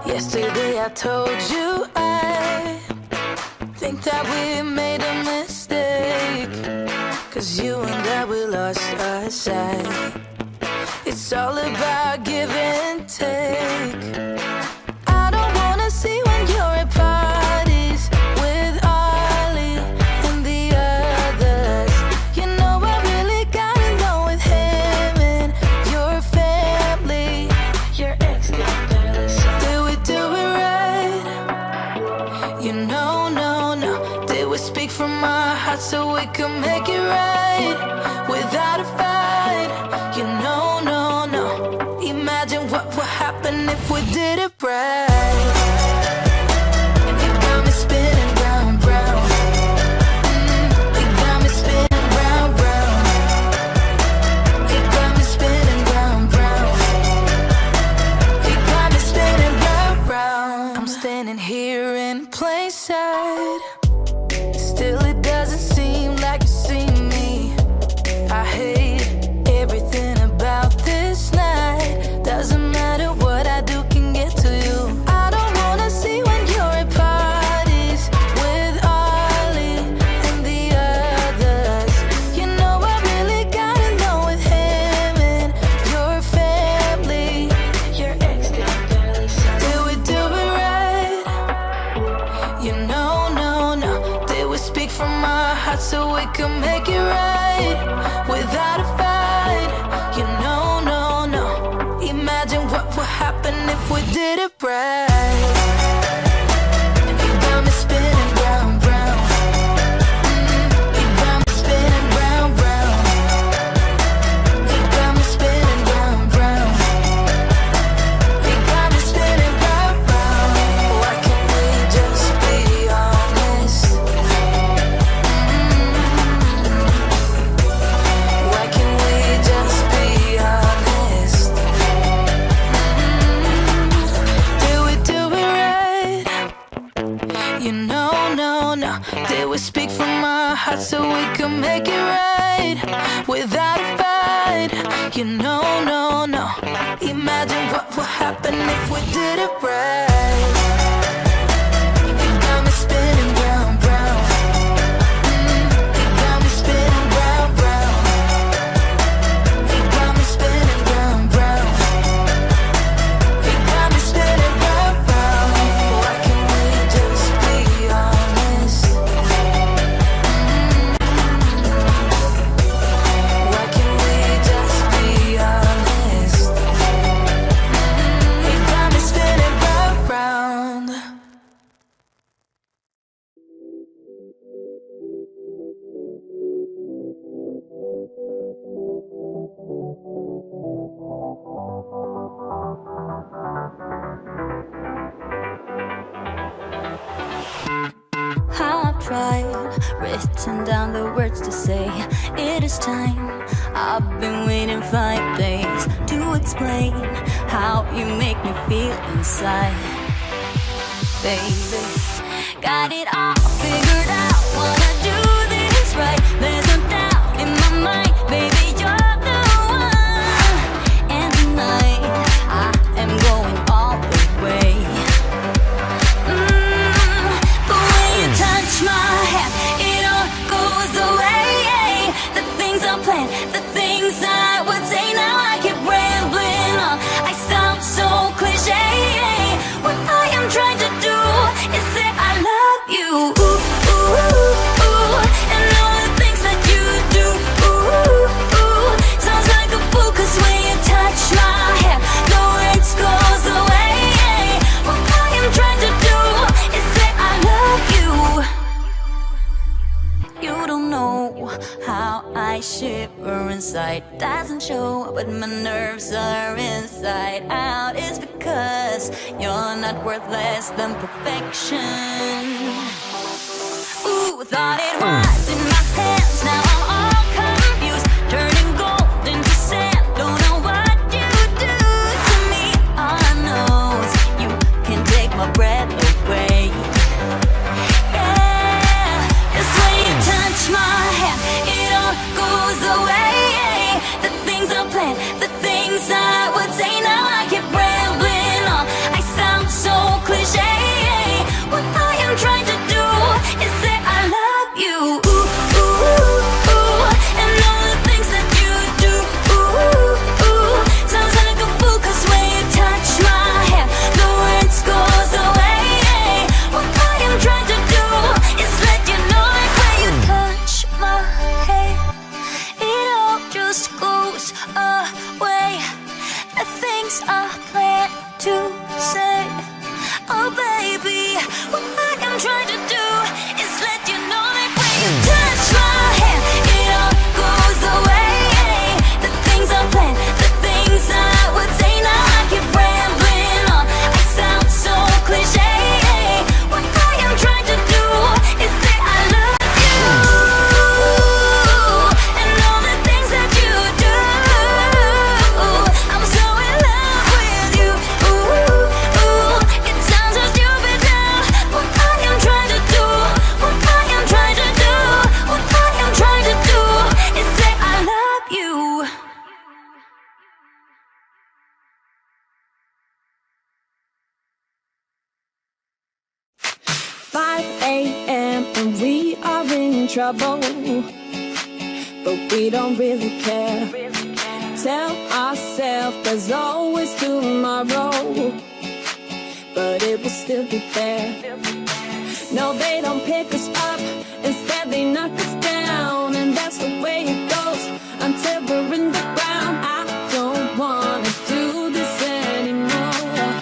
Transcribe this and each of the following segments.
Yesterday I told you I think that we made a mistake, 'cause you and I, we lost our sight. It's all about give and take. I don't wanna see when you're at parties with Ollie and the others. You know I really got along with him and your family. Your ex didn't listen. Did we do it right? You know, no. Did we speak from our hearts so we could make it right without a fight? You know, no. Imagine what would happen if we did it right. You got me spinning round, round. You got me spinning round, round. You got me spinning round, round. You got me spinning round, round. I'm standing here in plain sight. Still it doesn't seem like you see me. I hate everything about this night. Doesn't matter what I do can get to you. I don't wanna see when you're at parties with Ollie and the others. You know I really got along with him and your family. Your ex didn't listen. Did we do it right? You know, no. Did we speak from our hearts so we could make it right without a fight? You know, no. Imagine what would happen if we did it right. You got me spinning round, round. You got me spinning round, round. You got me spinning round, round. You got me spinning round, round. Why can't we just be honest? Why can't we just be honest? Did we do it right? You know, no. Did we speak from our hearts so we could make it right without a fight? You know, no. Imagine what would happen if we did it right. You got me spinning round, round. You got me spinning round, round. You got me spinning round, round. You got me spinning round, round. Why can't we just be honest? Why can't we just be honest? You got me spinning round, round. How I've tried, written down the words to say it is time. I've been waiting 5 days to explain how you make me feel inside. Baby, got it all figured out, wanna do this right. There's no doubt in my mind, baby, you're the one. And tonight, I am going all the way. The way you touch my hand, it all goes away. The things I planned, the things I would say, now I keep rambling on. I sound so cliche. What I am trying to do is say I love you. Ooh, ooh, ooh. And all the things that you do. Ooh, ooh. Sounds like a fool, 'cause when you touch my hand, the words goes away. What I am trying to do is say I love you. You don't know how I shiver inside. Doesn't show, but my nerves are inside out. It's because you're not worth less than perfection. Ooh, thought it was in my hands, now I'm all confused. Turning gold into sand, don't know what you do to me. All I know is you can take my breath away. Yeah, it's when you touch my hand, it all goes trouble, but we don't really care. Tell ourselves there's always tomorrow, but it will still be there. No, they don't pick us up, instead they knock us down, and that's the way it goes until we're in the ground. I don't wanna do this anymore.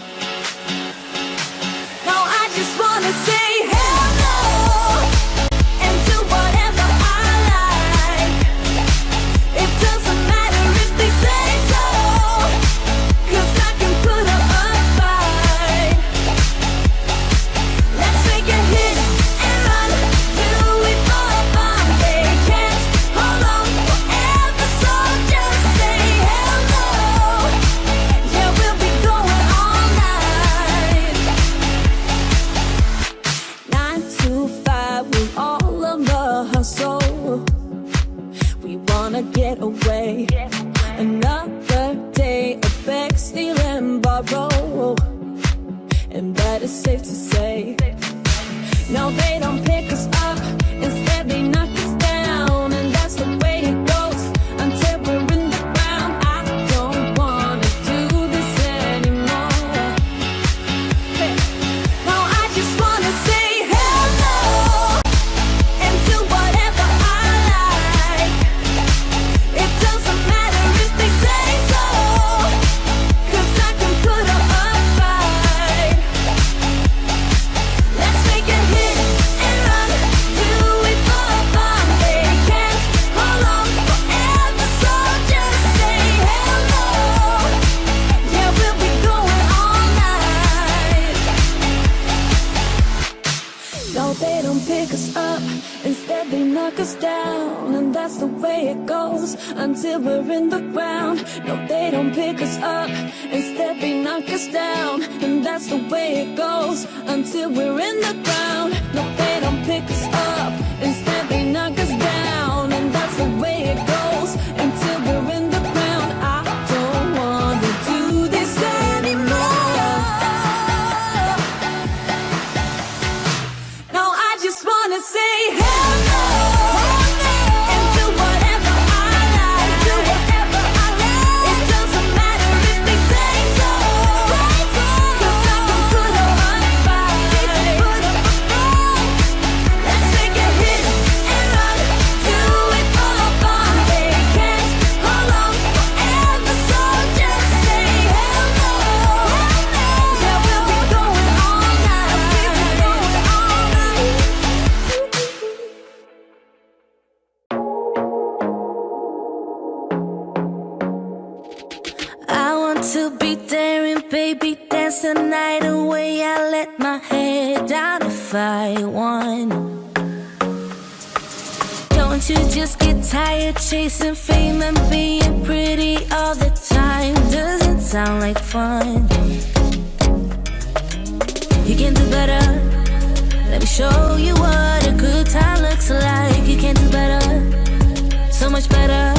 No, I just wanna say hello and do whatever I like. It doesn't matter if they say so, 'cause I can put up a fight. Let's make a hit and run, do it for fun. They can't hold on forever, so just say hello. Yeah, we'll be going all night. 9 to 5, we're all on the hustle. We wanna get away. Another day of beg, steal and borrow, and that is safe to say. No, they don't pick us up, instead they knock us down, and that's the way it goes until we're in the ground. I don't wanna do this anymore. Hey. No, I just wanna say hello and do whatever I like. It doesn't matter if they say so, 'cause I can put up a fight. Let's make a hit and run, do it for fun. They can't hold on forever, so just say hello. Yeah, we'll be going all night. No, they don't pick us up, instead they knock us down, and that's the way it goes until we're in the ground. No, they don't pick us up, instead they knock us down, and that's the way it goes until we're in the ground. No, they don't pick us up, instead they knock us down, and that's the way it goes until we're in the ground. I don't wanna do this anymore. No, I just wanna say hello and do whatever I like. Do whatever I like. It doesn't matter if they say so, 'cause I can put up a fight. Let's make a hit and run, do it for fun. They can't hold on forever, so just say hello. Yeah, we'll be going all night. I want to be daring, baby, dance the night away. I let my head down if I won. Don't you just get tired chasing fame and being pretty all the time? Doesn't sound like fun. You can do better. Let me show you what a good time looks like. You can do better, so much better.